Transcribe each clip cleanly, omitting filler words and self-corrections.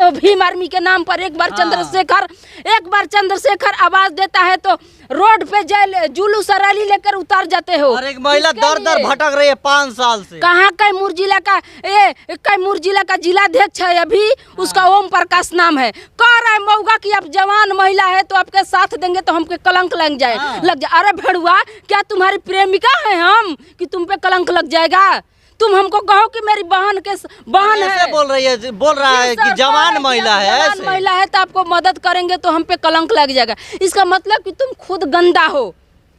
जो भीम आर्मी के नाम पर एक बार चंद्रशेखर आवाज देता है तो रोड पे जुलूस रैली लेकर उतर जाते हो। और एक महिला दर दर भटक रही है 5 साल से। कहाँ कैमूर जिला का जिलाध्यक्ष है अभी, उसका ओम प्रकाश नाम है। कह रहा है मऊगा की आप जवान महिला है तो आपके साथ देंगे तो हमके कलंक लग जाए। अरे भेड़ुआ, क्या तुम्हारी प्रेमिका है हम कि तुम पे कलंक लग जाएगा? तुम हमको कहो कि मेरी बहन है। बोल रहा है कि जवान महिला है तो आपको मदद करेंगे तो हम पे कलंक लग जाएगा। इसका मतलब कि तुम खुद गंदा हो।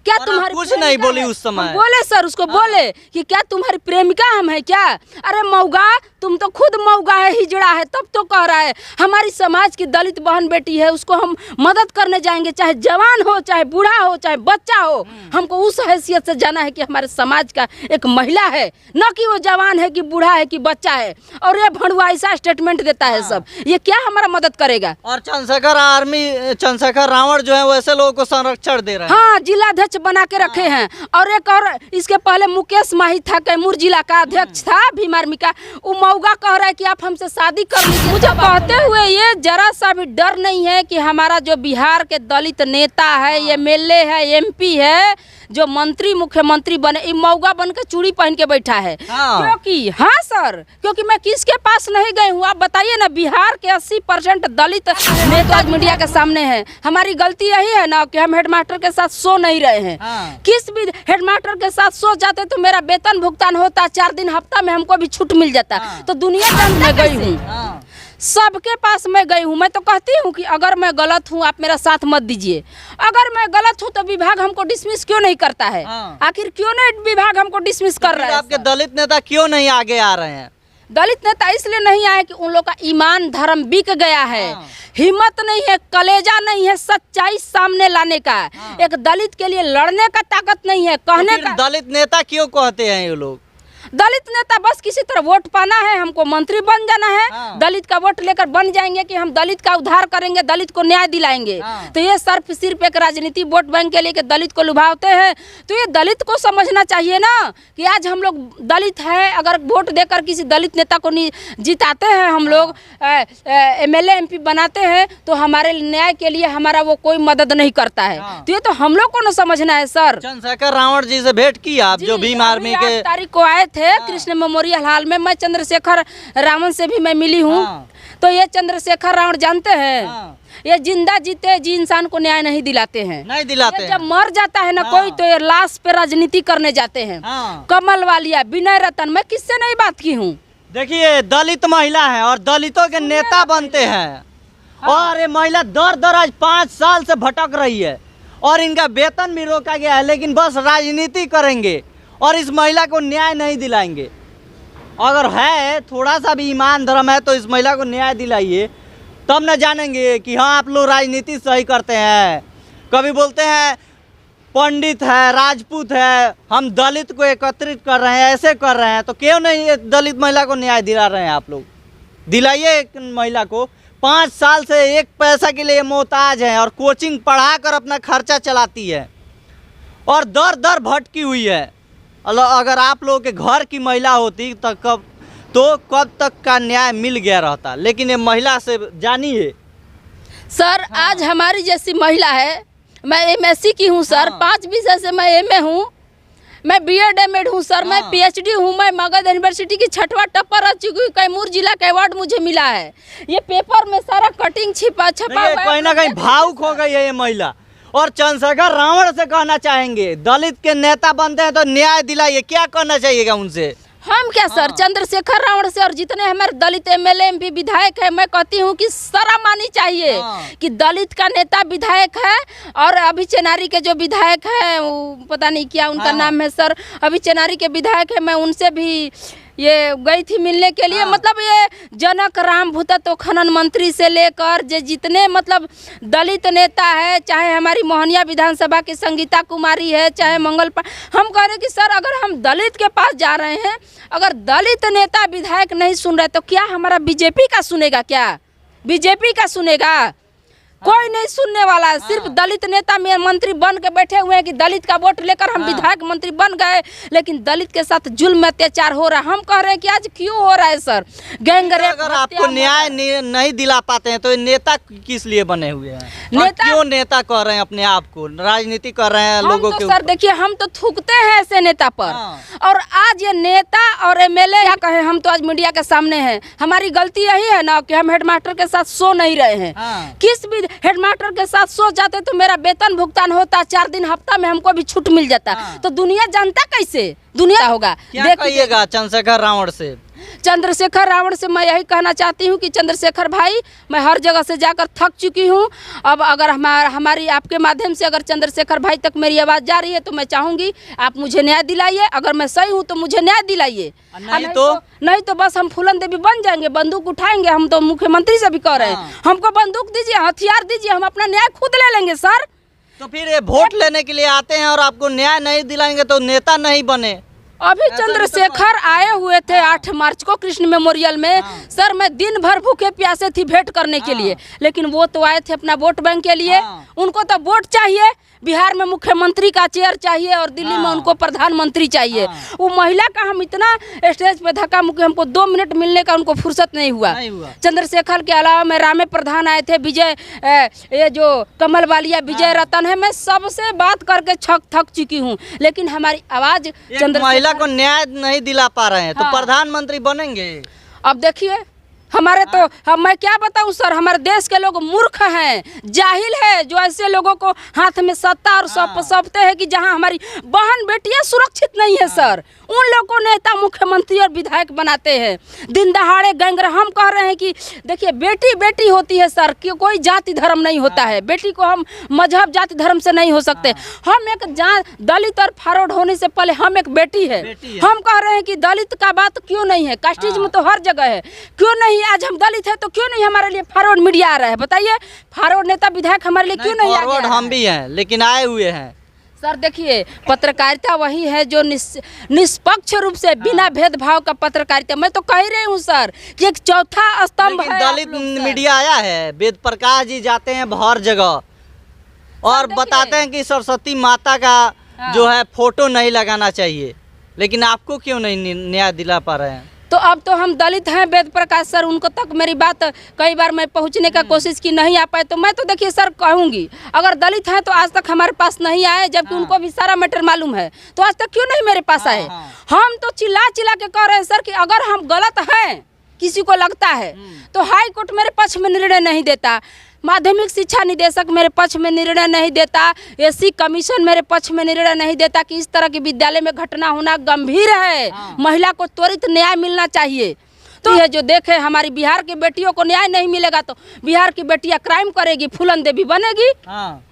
क्या तुम्हारी कुछ नहीं बोली उस समय? बोले सर, उसको बोले कि क्या तुम्हारी प्रेमिका हम है क्या? अरे मऊगा, तुम तो खुद मऊगा है, हिजड़ा है, तब तो कह रहा है हमारी समाज की दलित बहन बेटी है, उसको हम मदद करने जाएंगे, चाहे जवान हो, चाहे बूढ़ा हो, चाहे बच्चा हो। हमको उस हैसियत से जाना है कि हमारे समाज का एक महिला है, न कि वो जवान है कि बूढ़ा है कि बच्चा है। और ये भड़ुआ ऐसा स्टेटमेंट देता है सब, ये क्या हमारा मदद करेगा? और चंद्रशेखर रावण जो है वो ऐसे लोगों को संरक्षण दे रहे हैं। हाँ, जिलाध्यक्ष बना के रखे हैं। और एक और इसके पहले मुकेश माही था, कैमूर जिला का अध्यक्ष था भीम आर्मी का। वो मऊगा कह रहा है कि आप हमसे शादी कर लीजिए। मुझे कहते हुए ये जरा सा भी डर नहीं है कि हमारा जो बिहार के दलित नेता है, एमएलए है, एमपी है, जो मंत्री मुख्यमंत्री बने, ये मऊगा बन के चूड़ी पहन के बैठा है। क्योंकि मैं किसके पास नहीं गई हूँ? आप बताइए ना। बिहार के 80% दलित नेता मीडिया के सामने है। हमारी गलती यही है ना कि हम हेडमास्टर के साथ सो नहीं रहे हैं। किस भी हेडमास्टर के साथ सो जाते तो मेरा वेतन भुगतान होता, 4 दिन हफ्ता में हमको भी छूट मिल जाता। तो दुनिया में गई हूँ, सबके पास मैं गई हूँ। मैं तो कहती हूँ कि अगर मैं गलत हूँ आप मेरा साथ मत दीजिए। अगर मैं गलत हूँ तो विभाग हमको डिसमिस क्यों नहीं करता है? आखिर क्यों नहीं विभाग हमको डिसमिस कर रहा है? आपके दलित नेता क्यों नहीं आगे आ रहे हैं? दलित नेता इसलिए नहीं आए कि उन लोग का ईमान धर्म बिक गया है। हिम्मत नहीं है, कलेजा नहीं है सच्चाई सामने लाने का। एक दलित के लिए लड़ने का ताकत नहीं है, कहने का। दलित नेता क्यों कहते हैं ये लोग? दलित नेता बस किसी तरह वोट पाना है, हमको मंत्री बन जाना है। दलित का वोट लेकर बन जाएंगे कि हम दलित का उद्धार करेंगे, दलित को न्याय दिलाएंगे। तो ये सिर्फ एक राजनीति वोट बैंक के लिए दलित को लुभावते हैं। तो ये दलित को समझना चाहिए ना कि आज हम लोग दलित है, अगर वोट देकर किसी दलित नेता को जिताते हैं, हम लोग एमएलए एमपी बनाते हैं, तो हमारे न्याय के लिए हमारा वो कोई मदद नहीं करता है। तो ये तो हम लोग को न समझना है सर। चंद्रशेखर रावण जी से भेंट की आप, जो भीम आर्मी के 8 तारीख को आए थे कृष्ण मेमोरियल हॉल में। मैं चंद्रशेखर रावण से भी मैं मिली हूँ। तो ये चंद्रशेखर रावण जानते हैं, ये जिंदा जीते जी इंसान को न्याय नहीं दिलाते हैं। नहीं दिलाते हैं। जब मर जाता है ना कोई, तो ये लाश पे राजनीति करने जाते हैं। कमल वालिया, विनय रतन, मैं किससे नहीं बात की हूँ। देखिए, दलित महिला है और दलितों के नेता बनते हैं। और ये महिला दर आज 5 साल से भटक रही है और इनका वेतन भी रोका गया है, लेकिन बस राजनीति करेंगे और इस महिला को न्याय नहीं दिलाएंगे। अगर है थोड़ा सा भी ईमान धर्म है तो इस महिला को न्याय दिलाइए, तब न जानेंगे कि हाँ आप लोग राजनीति सही करते हैं। कभी बोलते हैं पंडित है, राजपूत है, हम दलित को एकत्रित कर रहे हैं, ऐसे कर रहे हैं, तो क्यों नहीं ये दलित महिला को न्याय दिला रहे हैं? आप लोग दिलाइए एक महिला को। 5 साल से एक पैसा के लिए मोहताज है और कोचिंग पढ़ा कर अपना खर्चा चलाती है और दर भटकी हुई है। अगर आप लोगों के घर की महिला होती तो कब तक का न्याय मिल गया रहता, लेकिन ये महिला से जानिए सर। आज हमारी जैसी महिला है, मैं एमएससी की हूँ सर, 5 विषय से मैं एमए हूँ, मैं बीएड एमएड हूँ सर, मैं पीएचडी हूँ, मैं मगध यूनिवर्सिटी की 6वां टॉपर रह चुकी हूँ, कैमूर जिला का अवार्ड मुझे मिला है। ये पेपर में सारा कटिंग छपा कहीं ना कहीं भावुक हो गई है ये महिला। और चंद्रशेखर रावण से कहना चाहेंगे, दलित के नेता बनते हैं तो न्याय दिलाइए, क्या करना चाहिएगा उनसे? हम क्या सर, चंद्रशेखर रावण से और जितने हमारे दलित एमएलए एमपी विधायक है, मैं कहती हूँ कि शर्म आनी चाहिए कि दलित का नेता विधायक है। और अभी चेनारी के जो विधायक है, पता नहीं क्या उनका नाम है सर, अभी चेनारी के विधायक है, मैं उनसे भी ये गई थी मिलने के लिए। मतलब ये जनक राम भूतत्व खनन मंत्री से लेकर जितने मतलब दलित नेता है, चाहे हमारी मोहनिया विधानसभा की संगीता कुमारी है, चाहे मंगल, हम कह रहे कि सर अगर हम दलित के पास जा रहे हैं, अगर दलित नेता विधायक नहीं सुन रहे तो क्या हमारा बीजेपी का सुनेगा? क्या बीजेपी का सुनेगा? कोई नहीं सुनने वाला है। सिर्फ दलित नेता में मंत्री बन के बैठे हुए हैं कि दलित का वोट लेकर हम विधायक मंत्री बन गए, लेकिन दलित के साथ जुल्म अत्याचार हो रहा है। हम कह रहे हैं कि आज क्यों हो रहा है सर? गैंगरेप, अगर आपको न्याय नहीं दिला पाते हैं तो ये नेता किस लिए बने हुए हैं? नेता क्यों नेता कह रहे हैं अपने आप को? राजनीति कर रहे हैं लोगों के सर देखिए, हम तो थूकते हैं ऐसे नेता पर। और आज ये नेता और एमएलए क्या कहे, हम तो आज मीडिया के सामने हैं। हमारी गलती यही है ना कि हम हेडमास्टर के साथ सो नहीं रहे हैं। किस भी हेडमास्टर के साथ सो जाते तो मेरा वेतन भुगतान होता, 4 दिन हफ्ता में हमको भी छूट मिल जाता। तो दुनिया जानता कैसे दुनिया होगा? क्या कहिएगा चंद्रशेखर रावण से? चंद्रशेखर रावण से मैं यही कहना चाहती हूँ कि चंद्रशेखर भाई, मैं हर जगह से जाकर थक चुकी हूँ। अब अगर हमारी आपके माध्यम से अगर चंद्रशेखर भाई तक मेरी आवाज़ जा रही है तो मैं चाहूँगी आप मुझे न्याय दिलाइए। अगर मैं सही हूँ तो मुझे न्याय दिलाइए, नहीं तो बस हम फूलन देवी बन जाएंगे, बंदूक उठाएंगे। हम तो मुख्यमंत्री से भी कह रहे हैं, हमको बंदूक दीजिए, हथियार दीजिए, हम अपना न्याय खुद ले लेंगे सर। तो फिर ये वोट लेने के लिए आते हैं और आपको न्याय नहीं दिलाएंगे तो नेता नहीं बने। अभी चंद्रशेखर आए हुए थे 8 मार्च को कृष्ण मेमोरियल में। सर मैं दिन भर भूखे प्यासे थी भेंट करने के लिए, लेकिन वो तो आए थे अपना वोट बैंक के लिए। उनको तो वोट चाहिए, बिहार में मुख्यमंत्री का चेयर चाहिए और दिल्ली में उनको प्रधानमंत्री चाहिए। वो महिला का हम इतना स्टेज पे धक्का मुक्की, हमको 2 मिनट मिलने का उनको फुर्सत नहीं हुआ। चंद्रशेखर के अलावा मैं रामे प्रधान आए थे, विजय ये जो कमल वालिया विजय रतन है, मैं सबसे बात करके थक चुकी हूँ, लेकिन हमारी आवाज महिला को न्याय नहीं दिला पा रहे हैं तो प्रधानमंत्री बनेंगे? अब देखिए हमारे तो मैं क्या बताऊं सर, हमारे देश के लोग मूर्ख हैं, जाहिल है, जो ऐसे लोगों को हाथ में सत्ता और सौंपते हैं कि जहां हमारी बहन बेटियां सुरक्षित नहीं है सर, उन लोगों को नेता मुख्यमंत्री और विधायक बनाते हैं। दिन दहाड़े गैंगरेप। हम कह रहे हैं कि देखिए बेटी बेटी होती है सर, कि कोई जाति धर्म नहीं होता है। बेटी को हम मजहब जाति धर्म से नहीं हो सकते। हम एक दलित और फॉरवर्ड होने से पहले हम एक बेटी है। हम कह रहे हैं कि दलित का बात क्यों नहीं है? कास्टिज्म तो हर जगह है, क्यों नहीं? आज हम दलित है तो क्यों नहीं हमारे लिए फॉरवर्ड मीडिया आ रहा है? बताइए, फॉरवर्ड नेता विधायक हमारे लिए क्यों नहीं आ गया? हम भी हैं लेकिन आए हुए हैं सर। देखिए पत्रकारिता वही है जो निष्पक्ष रूप से बिना भेदभाव का पत्रकारिता। मैं तो कह रही हूँ सर कि एक चौथा स्तंभ है। दलित मीडिया आया है, वेद प्रकाश जी जाते हैं हर जगह और बताते हैं कि सरस्वती माता का जो है फोटो नहीं लगाना चाहिए, लेकिन आपको क्यों नहीं न्याय दिला पा रहे हैं? तो अब तो हम दलित हैं, वेद प्रकाश सर, उनको तक मेरी बात कई बार मैं पहुंचने का कोशिश की, नहीं आ पाए। तो मैं तो देखिए सर कहूंगी, अगर दलित हैं तो आज तक हमारे पास नहीं आए, जबकि उनको भी सारा मैटर मालूम है, तो आज तक क्यों नहीं मेरे पास आए? हम तो चिल्ला चिल्ला के कह रहे हैं सर कि अगर हम गलत हैं, किसी को लगता है तो हाई कोर्ट मेरे पक्ष में निर्णय नहीं देता, माध्यमिक शिक्षा निदेशक मेरे पक्ष में निर्णय नहीं देता, एससी कमीशन मेरे पक्ष में निर्णय नहीं देता कि इस तरह के विद्यालय में घटना होना गंभीर है, महिला को त्वरित न्याय मिलना चाहिए। तो ये जो देखे हमारी बिहार की बेटियों को न्याय नहीं मिलेगा तो बिहार की बेटियां क्राइम करेगी, फूलन देवी बनेगी।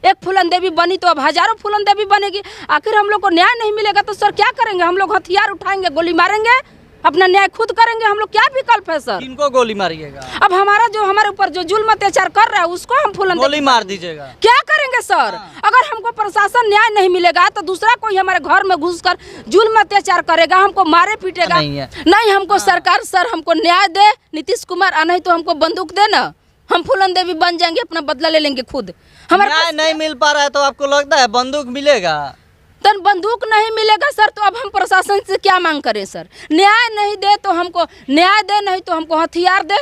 एक फूलन देवी बनी तो अब हजारों फूलन देवी बनेगी। आखिर हम लोग को न्याय नहीं मिलेगा तो सर क्या करेंगे? हम लोग हथियार उठाएंगे, गोली मारेंगे, अपना न्याय खुद करेंगे। हम लोग क्या विकल्प है सर? किनको गोली मारिएगा? अब हमारे ऊपर जो जुल्म अत्याचार कर रहा है उसको हम फूलन गोली मार दीजिएगा? क्या करेंगे सर? अगर हमको प्रशासन न्याय नहीं मिलेगा तो दूसरा कोई हमारे घर में घुसकर जुल्म अत्याचार करेगा, हमको मारे पीटेगा। नहीं हमको सरकार सर हमको न्याय दे, नीतीश कुमार, नहीं तो हमको बंदूक दे ना, हम फूलन देवी बन जाएंगे, अपना बदला ले लेंगे खुद। हमारे न्याय नहीं मिल पा रहा है तो आपको लगता है बंदूक मिलेगा? तन बंदूक नहीं मिलेगा सर, तो अब हम प्रशासन से क्या मांग करें सर? न्याय नहीं दे तो हमको न्याय दे, नहीं तो हमको हथियार दे,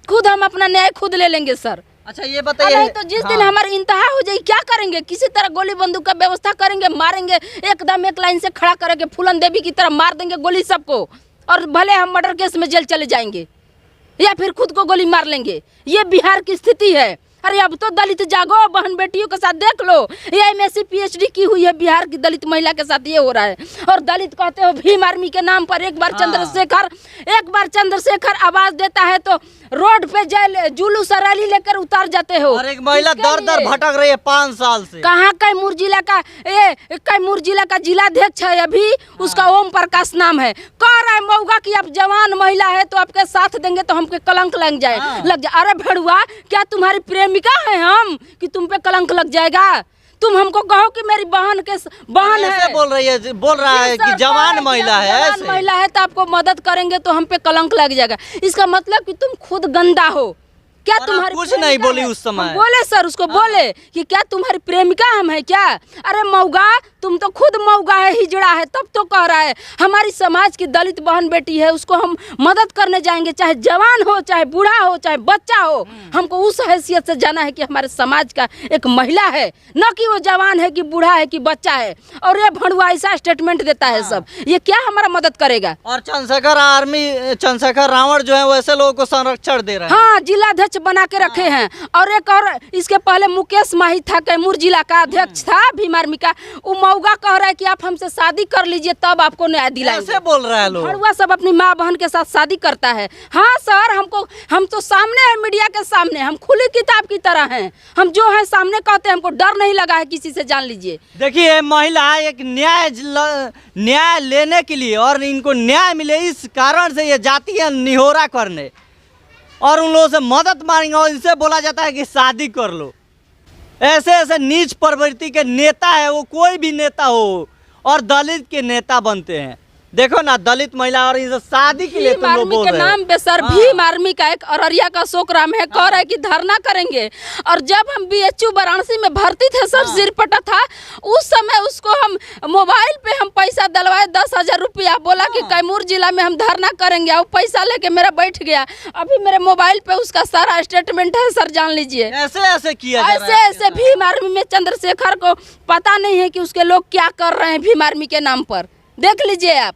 खुद हम अपना न्याय खुद ले लेंगे सर। अच्छा ये बताइए, नहीं तो जिस दिन हमारी इंतहा हो जाए क्या करेंगे? किसी तरह गोली बंदूक का व्यवस्था करेंगे, मारेंगे, एकदम एक लाइन से खड़ा करेंगे, फूलन देवी की तरह मार देंगे गोली सबको, और भले हम मर्डर केस में जेल चले जाएंगे या फिर खुद को गोली मार लेंगे। ये बिहार की स्थिति है। अरे अब तो दलित जागो, बहन बेटियों के साथ देख लो, ये MSc PhD की हुई है बिहार की दलित महिला के साथ ये हो रहा है। और दलित कहते हो भीम आर्मी के नाम पर एक बार चंद्रशेखर आवाज देता है तो रोड पे जुलूस रैली लेकर उतार जाते हो। और एक महिला दर दर भटक रही है 5 साल से। कहाँ कैमूर जिला का जिलाध्यक्ष है अभी, उसका ओम प्रकाश नाम है, कह रहा है मऊगा की आप जवान महिला है तो आपके साथ देंगे तो हमके कलंक लग जाए। अरे भेड़ुआ, क्या तुम्हारी प्रेमिका है हम कि तुम पे कलंक लग जाएगा? तुम हमको कहो कि मेरी बहन है, बोल रहा है कि जवान महिला है तो आपको मदद करेंगे तो हम पे कलंक लग जाएगा। इसका मतलब कि तुम खुद गंदा हो, क्या और तुम्हारी कुछ नहीं प्रेमिका बोली है? उस समय। हम बोले सर उसको बोले कि क्या तुम्हारी प्रेमिका हम है क्या? अरे मऊगा, तुम तो खुद मऊगा है, हिजड़ा है, तब तो कह रहा है हमारी समाज की दलित बहन बेटी है, उसको हम मदद करने जाएंगे, चाहे जवान हो, चाहे बूढ़ा हो, चाहे बच्चा हो। हमको उस हैसियत से जाना है कि हमारे समाज का एक महिला है, न कि वो जवान है कि बूढ़ा है कि बच्चा है। और ये भड़ुआ ऐसा स्टेटमेंट देता है सब, ये क्या हमारा मदद करेगा? और चंद्रशेखर रावण जो है वैसे लोगों को संरक्षण दे रहे हैं। हाँ, जिलाध्यक्ष बना के रखे हैं। और एक और इसके पहले मुकेश माही था, कैमूर जिला का अध्यक्ष था भीम आर्मी का। वो मऊगा कह रहा है कि आप हमसे शादी कर लीजिए तब आपको न्याय दिलाएंगे। ऐसे बोल रहा है लोग। भड़ुआ सब अपनी माँ बहन के साथ शादी करता है। हाँ सर, हम तो सामने है, मीडिया के सामने हम खुली किताब की तरह हैं। हम जो है सामने कहते हैं, हमको डर नहीं लगा है किसी से, जान लीजिए। देखिए महिला एक न्याय लेने के लिए और इनको न्याय मिले इस कारण से ये जाती है निहोरा करने और उन लोगों से मदद मांगेंगे और इनसे बोला जाता है कि शादी कर लो। ऐसे ऐसे नीच प्रवृत्ति के नेता है, वो कोई भी नेता हो और दलित के नेता बनते हैं। देखो ना, दलित महिला और इसे शादी के लिए तुम लोग बोल रहे हो। नाम पे सर भीम आर्मी का एक अररिया का अशोक राम है, कह रहा है कि धरना करेंगे। और जब हम बीएचयू वाराणसी में भर्ती थे सर, सिरपटा था, उस समय उसको हम मोबाइल पे हम पैसा डलवाए 10,000 रुपया, बोला कि कैमूर जिला में हम धरना करेंगे। और पैसा लेके मेरा बैठ गया। अभी मेरे मोबाइल पे उसका सारा स्टेटमेंट है सर, जान लीजिए। ऐसे ऐसे किया जा रहा है। ऐसे भीम आर्मी में चंद्रशेखर को पता नहीं है कि उसके लोग क्या कर रहे हैं भीम आर्मी के नाम पर, देख लीजिए आप।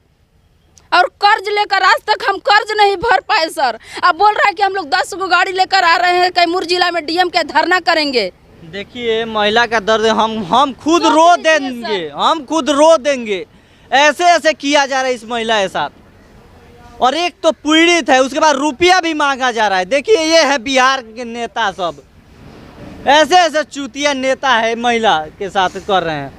और कर्ज लेकर आज तक हम कर्ज नहीं भर पाए सर। अब बोल रहा है कि हम लोग 10 गो गाड़ी लेकर आ रहे हैं कैमूर जिला में, डीएम के धरना करेंगे। देखिए महिला का दर्द हम खुद रो देंगे, हम खुद रो देंगे। ऐसे ऐसे किया जा रहा है इस महिला के साथ। और एक तो पीड़ित है, उसके बाद रुपया भी मांगा जा रहा है। देखिए ये है बिहार के नेता सब, ऐसे ऐसे चूतिया नेता है महिला के साथ कर रहे हैं।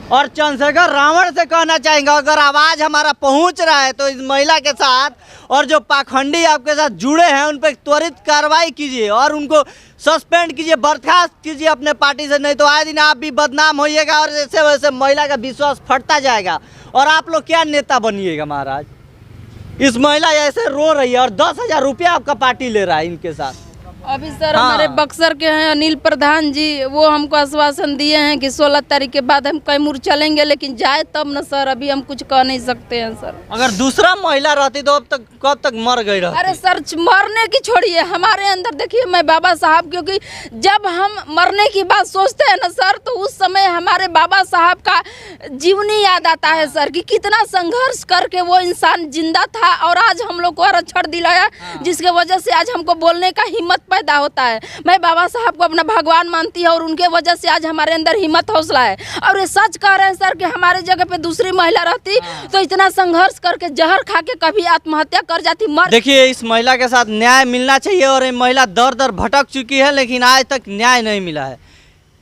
और चंद्रशेखर रावण से कहना चाहेंगे, अगर आवाज़ हमारा पहुंच रहा है तो इस महिला के साथ और जो पाखंडी आपके साथ जुड़े हैं उन पर त्वरित कार्रवाई कीजिए और उनको सस्पेंड कीजिए, बर्खास्त कीजिए अपने पार्टी से, नहीं तो आए दिन आप भी बदनाम होइएगा और ऐसे वैसे महिला का विश्वास फटता जाएगा और आप लोग क्या नेता बनिएगा महाराज। इस महिला ऐसे रो रही है और 10,000 रुपया आपका पार्टी ले रहा है इनके साथ। अभी सर हमारे बक्सर के हैं अनिल प्रधान जी, वो हमको आश्वासन दिए हैं कि 16 तारीख के बाद हम कैमूर चलेंगे, लेकिन जाए तब न सर, अभी हम कुछ कह नहीं सकते हैं सर। अगर दूसरा महिला रहती तो अब तक कब तक मर गई रहती। अरे सर मरने की छोड़िए, हमारे अंदर देखिए मैं बाबा साहब, क्योंकि जब हम मरने की बात सोचते हैं ना सर, तो उस समय हमारे बाबा साहब का जीवनी याद आता है सर, कि कितना संघर्ष करके वो इंसान जिंदा था और आज हम लोग को आरक्षण दिलाया, जिसके वजह से आज हमको बोलने का हिम्मत पैदा होता है। मैं बाबा साहब को अपना भगवान मानती है और उनके वजह से आज हमारे अंदर हिम्मत हौसला है। और ये सच कह रहे हैं सर कि हमारे जगह पे दूसरी महिला रहती तो इतना संघर्ष करके जहर खा के कभी आत्महत्या कर जाती, मर। देखिए इस महिला के साथ न्याय मिलना चाहिए और ये महिला दर दर भटक चुकी है, लेकिन आज तक न्याय नहीं मिला है।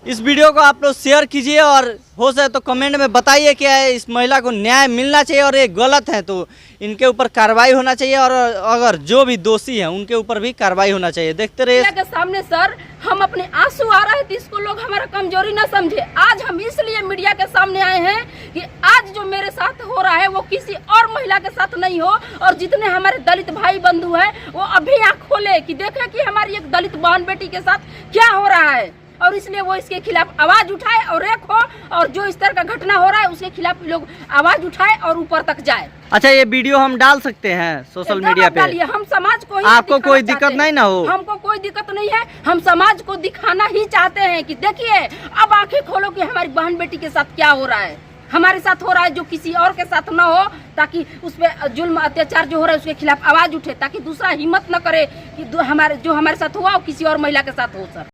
इस वीडियो को आप लोग शेयर कीजिए और हो सके तो कमेंट में बताइए कि इस महिला को न्याय मिलना चाहिए और ये गलत है तो इनके ऊपर कार्रवाई होना चाहिए और अगर जो भी दोषी हैं उनके ऊपर भी कार्रवाई होना चाहिए। देखते रहिए के सामने सर, हम अपने आंसू आ रहे थे, इसको लोग हमारा कमजोरी ना समझे। आज हम इसलिए मीडिया के सामने आए हैं कि आज जो मेरे साथ हो रहा है वो किसी और महिला के साथ नहीं हो, और जितने हमारे दलित भाई बंधु हैं वो अभी आँख खोले कि देखें कि हमारी एक दलित बहन बेटी के साथ क्या हो रहा है, और इसलिए वो इसके खिलाफ आवाज उठाए और एक हो, और जो इस तरह का घटना हो रहा है उसके खिलाफ लोग आवाज उठाए और ऊपर तक जाए। अच्छा ये वीडियो हम डाल सकते हैं सोशल मीडिया पे? हम समाज को, आपको कोई दिक्कत नहीं ना हो? हमको कोई दिक्कत नहीं है, हम समाज को दिखाना ही चाहते हैं कि देखिए अब आंखें खोलो कि हमारी बहन बेटी के साथ क्या हो रहा है, हमारे साथ हो रहा है जो किसी और के साथ न हो, ताकि उस पर जुल्म अत्याचार जो हो रहा है उसके खिलाफ आवाज उठे, ताकि दूसरा हिम्मत न करे कि हमारे साथ हुआ और किसी और महिला के साथ हो सर।